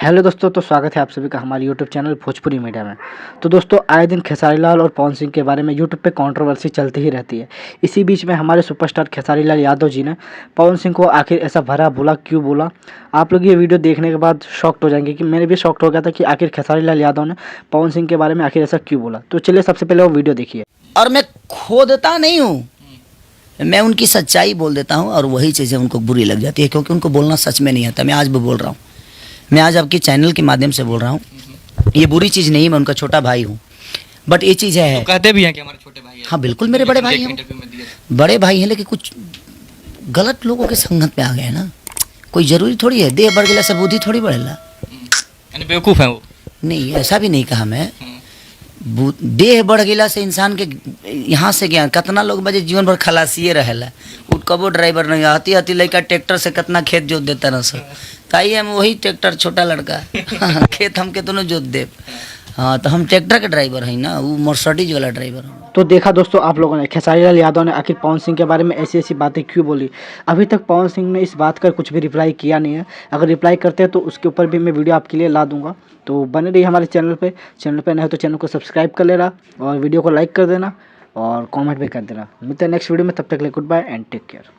Hello दोस्तों, तो स्वागत है आप सभी का हमारे यूट्यूब चैनल भोजपुरी मीडिया में। तो दोस्तों, आए दिन खेसारी लाल और पवन सिंह के बारे में यूट्यूब पे कंट्रोवर्सी चलती ही रहती है। इसी बीच में हमारे सुपरस्टार खेसारी लाल यादव जी ने पवन सिंह को आखिर ऐसा भरा बोला, क्यों बोला। आप लोग ये वीडियो देखने के बाद शॉक्ड हो जाएंगे कि मैंने भी शॉक्ड हो गया था कि आखिर खेसारी लाल यादव ने पवन सिंह के बारे में आखिर ऐसा क्यों बोला। तो चलिए सबसे पहले वो वीडियो देखिए। और मैं खोदता नहीं हूँ, मैं उनकी सच्चाई बोल देता हूँ और वही चीज़ें उनको बुरी लग जाती है, क्योंकि उनको बोलना सच में नहीं आता। मैं आज भी बोल रहा हूँ, मैं आज आपके चैनल के माध्यम से बोल रहा हूँ, ये बुरी चीज़ नहीं, मैं उनका छोटा भाई हूँ, बट ये चीज़ है। तो कहते भी हैं कि हमारे छोटे भाई हैं। हाँ बिल्कुल, मेरे बड़े भाई हैं, बड़े भाई हैं, लेकिन कुछ गलत लोगों के संगत में आ गए ना। कोई ज़रूरी थोड़ी है देह बढ़ गया से बुद्धि थोड़ी बढ़ेला, यानी बेवकूफ़ है वो। नहीं ऐसा भी नहीं कहा मैं। देह बढ़ गया से इंसान के यहाँ से ज्ञान कितना लोग बजे जीवन भर खलासिए रहेला, उठ कबो ड्राइवर नहीं आती आती लड़का ट्रैक्टर से कितना खेत जोत देता ना सर, ताई हम वही ट्रैक्टर छोटा लड़का खेत हम कितनों जोत दे। हाँ तो हम ट्रैक्टर के ड्राइवर हैं ना, वो मर्सिडीज वाला ड्राइवर हूँ। तो देखा दोस्तों आप लोगों ने, खेसारी लाल यादव ने आखिर पवन सिंह के बारे में ऐसी ऐसी बातें क्यों बोली। अभी तक पवन सिंह ने इस बात का कुछ भी रिप्लाई किया नहीं है। अगर रिप्लाई करते हैं तो उसके ऊपर भी मैं वीडियो आपके लिए ला दूंगा। तो बने रहिए हमारे चैनल पे नहीं हो तो चैनल को सब्सक्राइब कर लेना और वीडियो को लाइक कर देना और कमेंट भी कर देना। मिलते हैं नेक्स्ट वीडियो में, तब तक के लिए goodbye and take care.